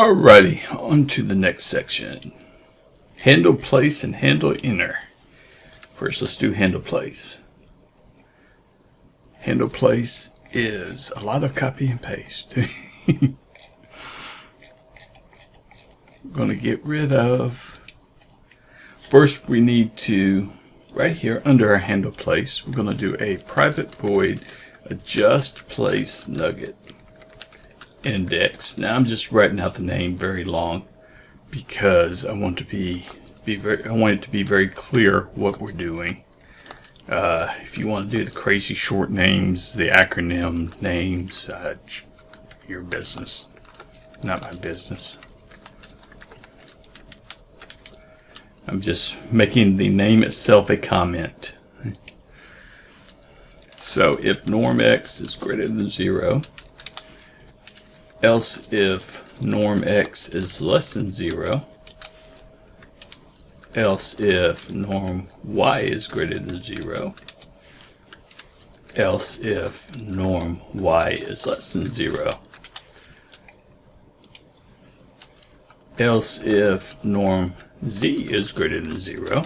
Alrighty, on to the next section. Handle place and handle enter. First, let's do handle place. Handle place is a lot of copy and paste. I'm going to get rid of. First, we need to, right here under our handle place, we're going to do a private void adjust place nugget index. Now I'm just writing out the name very long because I want it to be very clear what we're doing. If you want to do the crazy short names, the acronym names, your business, not my business. I'm just making the name itself a comment. So if norm x is greater than 0, else if norm x is less than 0, else if norm y is greater than 0, else if norm y is less than 0, else if norm z is greater than 0,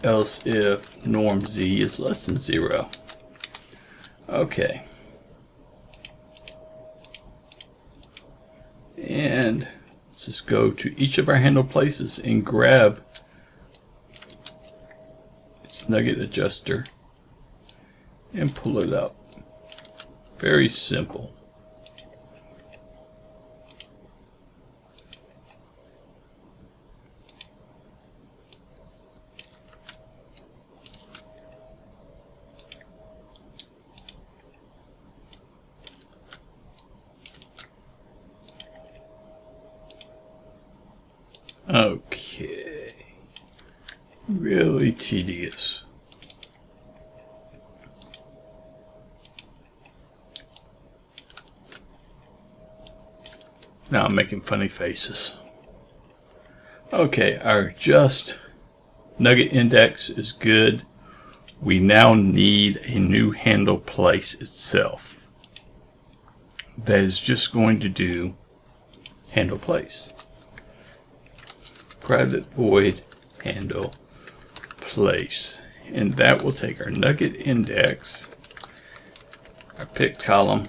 else if norm z is less than 0. Okay. And let's just go to each of our handle places and grab its nugget adjuster and pull it up. Very simple. Okay, really tedious. Now I'm making funny faces. Okay, our just nugget index is good. We now need a new handle place itself that is just going to do handle place. Private void handle place, and that will take our nugget index, our pick column,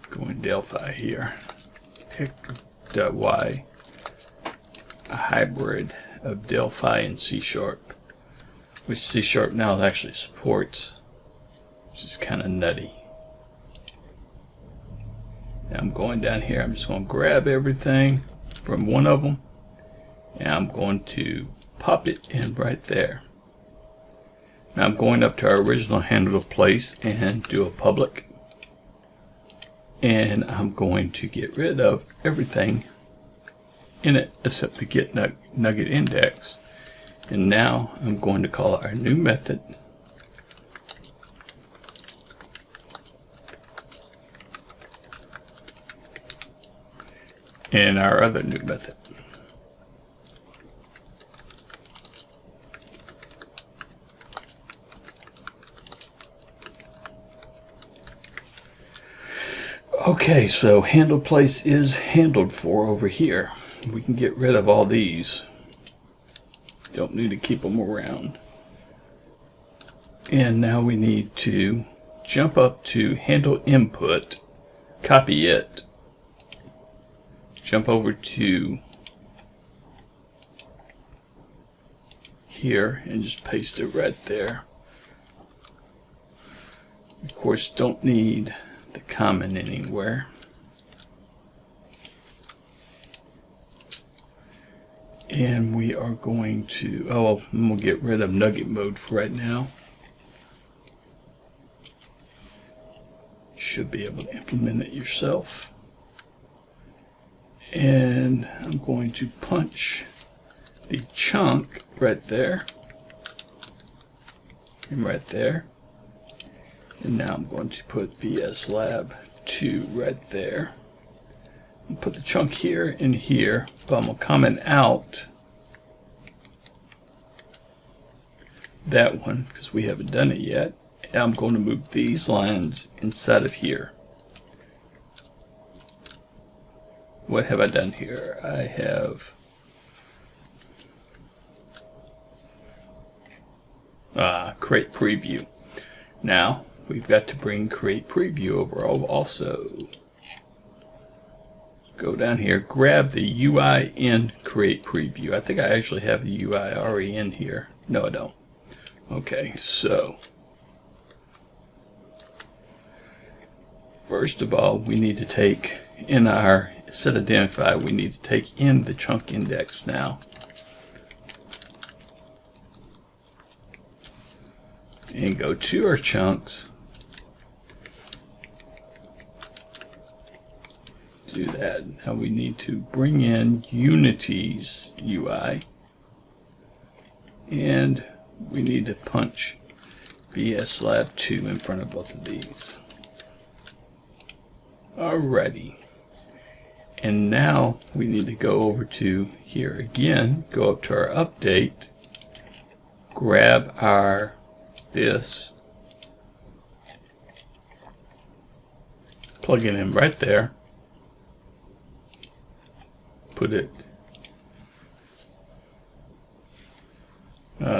going Delphi here, pick.y, a hybrid of Delphi and C#, which C# now actually supports, which is kind of nutty. Now I'm going down here, I'm just going to grab everything from one of them and I'm going to pop it in right there. Now I'm going up to our original handle place and do a public, and I'm going to get rid of everything in it except the get nugget index, and now I'm going to call our new method and our other new method. Okay, so handle place is handled for over here. We can get rid of all these. Don't need to keep them around. And now we need to jump up to handle input, copy it, jump over to here and just paste it right there. Of course, don't need the comment anywhere. And we are going to, I'm going to get rid of nugget mode for right now. You should be able to implement it yourself. And I'm going to punch the chunk right there and right there. And now I'm going to put VS Lab 2 right there. And put the chunk here and here, but I'm going to comment out that one because we haven't done it yet. And I'm going to move these lines inside of here. what have I done here? I have create preview. Now we've got to bring create preview over also. Go down here, grab the UI in create preview. I think I actually have the UI already in here. No, I don't. Okay, so first of all, we need to take in our set identify, we need to take in the chunk index now. And go to our chunks. Do that. Now we need to bring in Unity's UI. And we need to punch VS Lab 2 in front of both of these. Alrighty. And now we need to go over to here again, go up to our update, grab our this, plug it in right there, put it,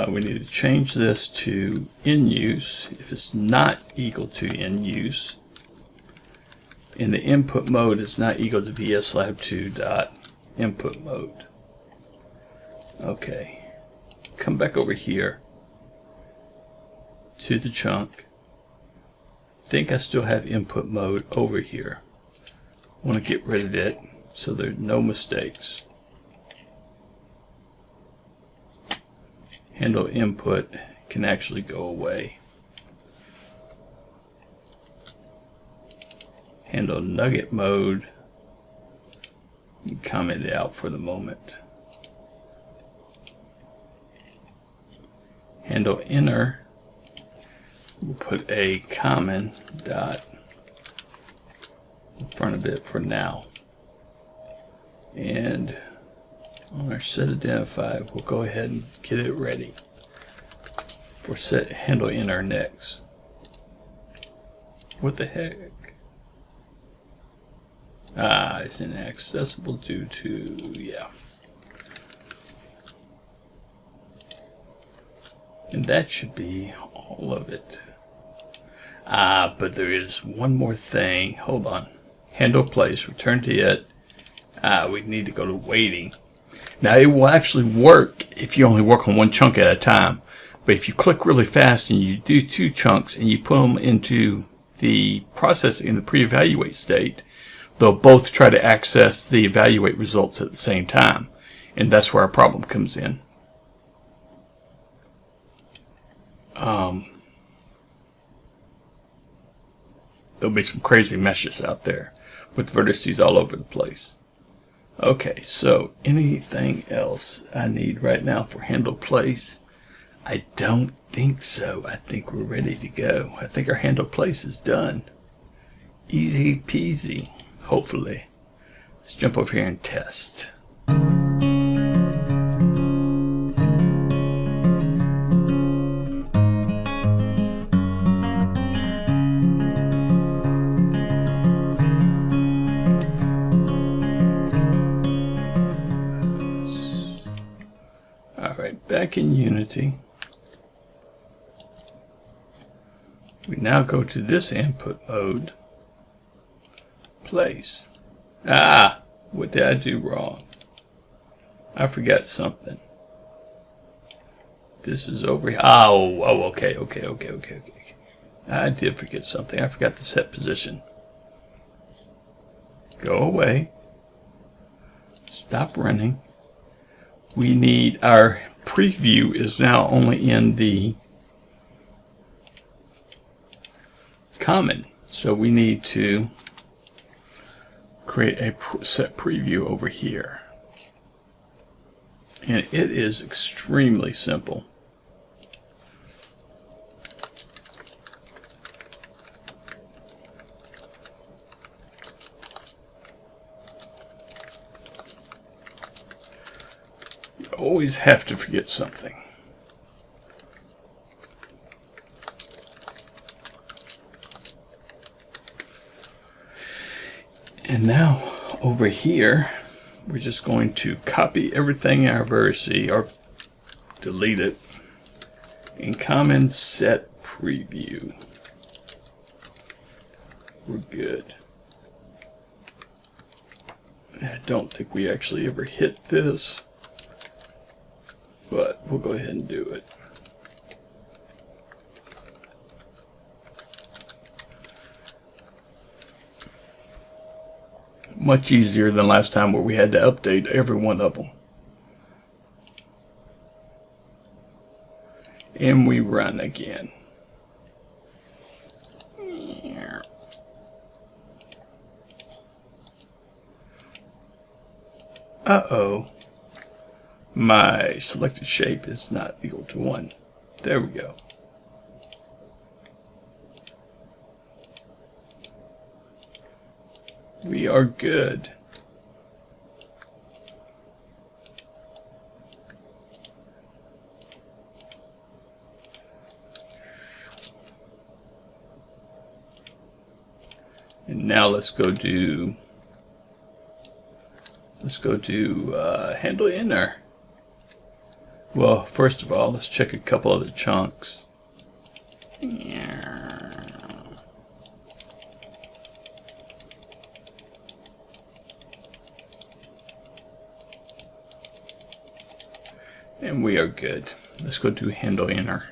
we need to change this to in use. If it's not equal to in use, and the input mode is not equal to VSLab2 dot input mode. Okay, come back over here to the chunk. Think I still have input mode over here. Want to get rid of it so there's no mistakes. Handle input can actually go away. Handle nugget mode, comment it out for the moment. Handle inner, we'll put a common dot in front of it for now. And on our set identify, we'll go ahead and get it ready for set handle inner next. What the heck? It's inaccessible due to, yeah. And that should be all of it. But there is one more thing. Hold on. HandlePlace, return to it. We need to go to waiting. Now it will actually work if you only work on one chunk at a time. But if you click really fast and you do two chunks and you put them into the processing in the pre-evaluate state, they'll both try to access the evaluate results at the same time. And that's where our problem comes in. There'll be some crazy meshes out there with vertices all over the place. Okay, so anything else I need right now for HandlePlace? I don't think so. I think we're ready to go. I think our HandlePlace is done. Easy peasy, hopefully. Let's jump over here and test. Alright, back in Unity. We now go to this input mode. Place. What did I do wrong? I forgot something. This is over here. Okay. I did forget something. I forgot the set position. Go away. Stop running. We need our preview is now only in the common. So we need to create a set preview over here. And it is extremely simple. You always have to forget something. And now over here, we're just going to copy everything in our vertice, or delete it, and comment set preview. We're good. I don't think we actually ever hit this, but we'll go ahead and do it. Much easier than last time where we had to update every one of them. And we run again. Uh-oh. My selected shape is not equal to 1. There we go. We are good. And now let's go do handle inner. Well, first of all, let's check a couple other chunks. And we are good. Let's go do handle inner.